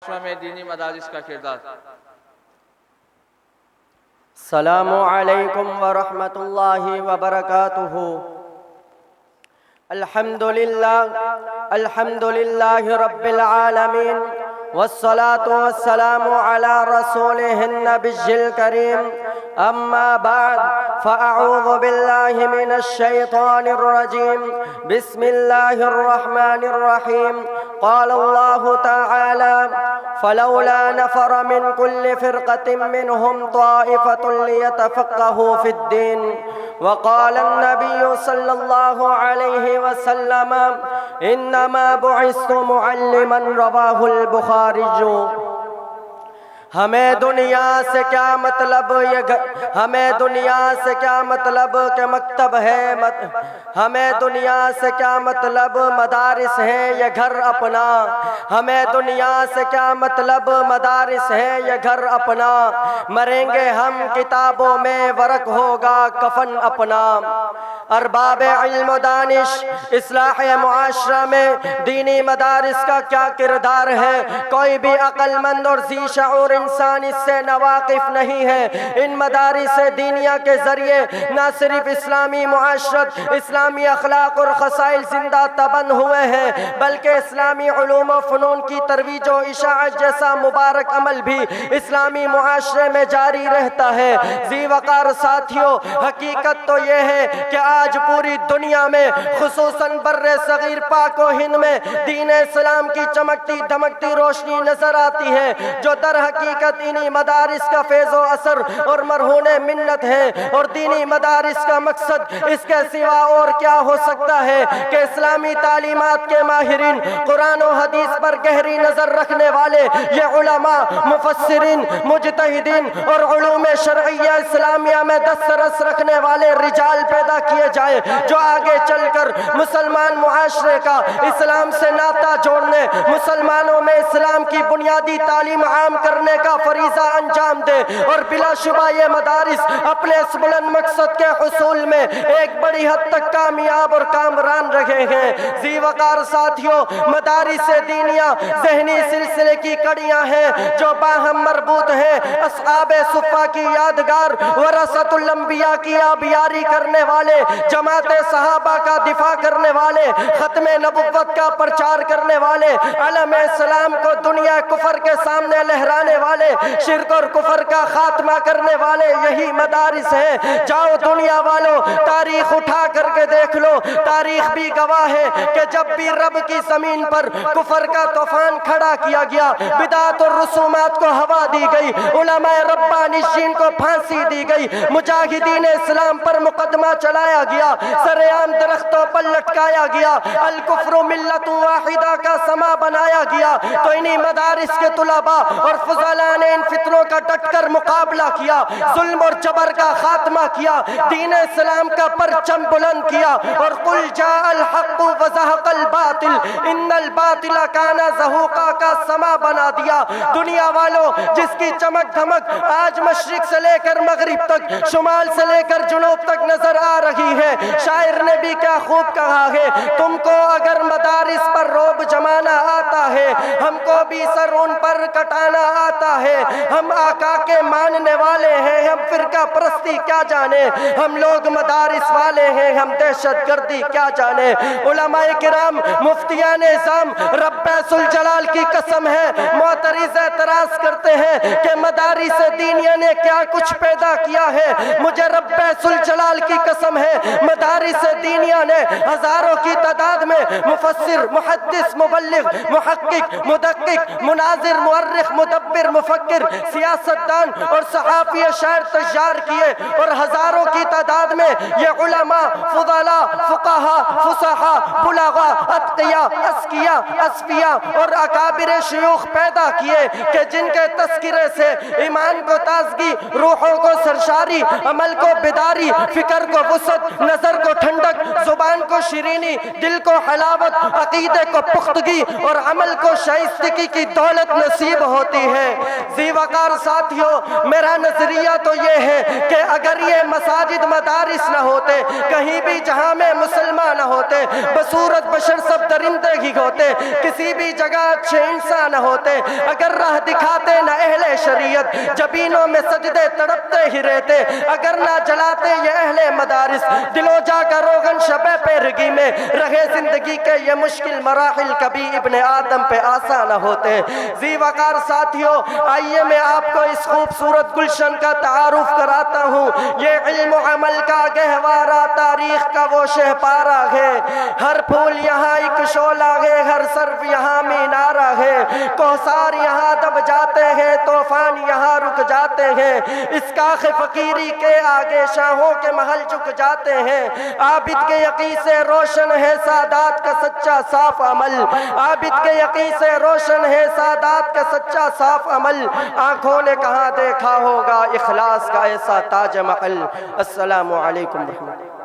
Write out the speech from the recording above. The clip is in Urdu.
میں دینی مدارس کا کردار۔ السلام علیکم ورحمۃ اللہ وبرکاتہ۔ الحمد للہ رب العالمین والصلاة والسلام على رسوله النبي الكريم اما بعد فاعوذ باللہ من الشیطان الرجیم بسم اللہ الرحمن الرحیم قال اللہ تعالی فلولا نفر من كل فرقة منهم طائفة ليتفقهوا في الدين وقال النبي صلى الله عليه وسلم انما بعثت معلما رواه البخاری۔ ہمیں دنیا سے کیا مطلب ہمیں دنیا سے کیا مطلب کہ مکتب ہے، ہمیں دنیا سے کیا مطلب مدارس ہیں یہ گھر اپنا، ہمیں دنیا سے کیا مطلب مدارس ہیں یہ گھر اپنا، مریں گے ہم کتابوں میں ورق ہوگا کفن اپنا۔ ارباب علم و دانش، اصلاح معاشرہ میں دینی مدارس کا کیا کردار ہے؟ کوئی بھی عقل مند اور ذی شعور انسان اس سے ناواقف نہیں ہے۔ ان مدارس دینیہ کے ذریعے نہ صرف اسلامی معاشرت، اسلامی اخلاق اور خصائل زندہ تبن ہوئے ہیں، بلکہ اسلامی علوم و فنون کی ترویج و اشاعت جیسا مبارک عمل بھی اسلامی معاشرے میں جاری رہتا ہے۔ ذی وقار ساتھیوں، حقیقت تو یہ ہے کہ آج پوری دنیا میں خصوصاً بر صغیر پاک و ہند میں دین اسلام کی چمکتی دھمکتی روشنی نظر آتی ہے، جو در حقیقت انہی مدارس کا فیض و اثر اور مرہون منت ہے۔ اور دینی مدارس کا مقصد اس کے سوا اور کیا ہو سکتا ہے کہ اسلامی تعلیمات کے ماہرین، قرآن و حدیث پر گہری نظر رکھنے والے یہ علماء، مفسرین، مجتہدین اور علوم شرعیہ اسلامیہ میں دسترس رکھنے والے رجال پیدا کیے جائے، جو آگے چل کر مسلمان معاشرے کا اسلام سے ناطہ جوڑنے، مسلمانوں میں اسلام کی بنیادی تعلیم عام کرنے کا فریضہ انجام دے، اور بلا شبہ یہ مدارس اپنے اس بلند مقصد کے حصول میں ایک بڑی حد تک کامیاب اور کامران رہے ہیں۔ ذی وقار ساتھیوں، مدارس دینیہ ذہنی سلسلے کی کڑیاں ہیں جو باہم مربوط ہیں۔ اصحاب صفہ کی یادگار، ورثۃ الانبیاء کی آبیاری کرنے والے، جماعت صحابہ کا دفاع کرنے والے، ختم نبوت کا پرچار کرنے والے، علم اسلام کو دنیا کفر کے سامنے لہرانے والے، شرک اور کفر کا خاتمہ کرنے والے یہی مدارس ہیں۔ جاؤ دنیا والوں، تاریخ اٹھا کر کے دیکھ لو، تاریخ بھی گواہ ہے کہ جب بھی رب کی زمین پر کفر کا طوفان کھڑا کیا گیا، بدعت اور رسومات کو ہوا دی گئی، علماء ربانیین کو پھانسی دی گئی، مجاہدین اسلام پر مقدمہ چلایا گیا، سر عام درختوں پر لٹکایا گیا، الکفر ملت واحدہ کا سما بنایا گیا، تو انہی مدارس کے طلباء اور فضلاء نے ان فتنوں کا ڈٹ کر مقابلہ کیا، ظلم اور جبر کا خاتمہ کیا، دین اسلام کا پرچم بلند کیا، اور قل جاء الحق وزہق الباطل ان الباطل کان زہوقا کا سما بنا دیا۔ دنیا والوں، جس کی چمک دھمک آج مشرق سے لے کر مغرب تک، شمال سے لے کر جنوب تک نظر آ رہی ہے، شاعر نے بھی کیا خوب کہا ہے، تم کو اگر مدارس پر روب جمانا آتا ہے، ہم کو بھی سر ان پر کٹانا آتا ہے، ہم آقا کے ماننے والے ہیں، ہم فرقہ پرستی کیا جانے، ہم لوگ مدارس والے ہیں، ہم دہشت گردی کیا جانے۔ علماء کرام، مفتیان اعظام، رب ذوالجلال کی قسم ہے، معترض اعتراض کرتے ہیں کہ مدارس دینیہ نے کیا کچھ پیدا کیا ہے۔ مجھے رب ذوالجلال کی قسم ہے، مدارس دینیہ نے ہزاروں کی تعداد میں مفسر، محدث، مبلغ، محقق، مدقق، مناظر، مؤرخ، مدبر، مفکر، سیاستدان اور صحافی شاعر تیار کیے، اور ہزاروں کی تعداد میں یہ علماء، فضلاء، فقہاء، فصحاء، بلغاء، اتقیاء، اذکیاء، اصفیاء اور اکابر شیوخ پیدا کیے کہ جن کے تذکرے سے ایمان کو تازگی، روحوں کو سرشاری، عمل کو بیداری، فکر کو وسعت، نظر کو ٹھنڈک، زبان کو شیرینی، دل کو حلاوت، عقیدے کو پختگی اور عمل کو شائستگی کی دولت نصیب ہوتی ہے۔ ذی وقار ساتھیوں، میرا نظریہ تو یہ ہے کہ اگر یہ مساجد مدارس نہ ہوتے، کہیں بھی جہاں میں مسلمان نہ ہوتے، بصورت بشر سب درندے ہی ہوتے، کسی بھی جگہ اچھے انسان نہ ہوتے، اگر راہ دکھاتے نہ اہل شریعت جبینوں میں سجدے تڑپتے ہی رہتے، اگر نہ جلاتے یہ اہل مدارس دلو جا کر روغن شب پیرگی میں رہے زندگی کے یہ مشکل مراحل کبھی ابن آدم پہ آسان نہ ہوتے۔ ذی وقار ساتھیوں، آئیے میں آپ کو اس خوبصورت گلشن کا تعارف کراتا ہوں۔ یہ علم و عمل کا گہوارہ تاریخ کا وہ شہپارہ ہے، ہر پھول یہاں ایک شعلہ ہے، ہر سرف یہاں مینارہ ہے، کوثار یہاں دب جاتے ہیں، طوفان یہاں رک جاتے ہیں، اس کاخ فقیری کے آگے شاہوں کے محل جھک جاتے ہیں۔ عابد کے یقین سے روشن ہے سادات کا سچا صاف عمل، عابد کے یقین سے روشن ہے سادات کا سچا صاف عمل، آنکھوں نے کہاں دیکھا ہوگا اخلاص کا ایسا تاج محل۔ السلام علیکم ورحمۃ اللہ۔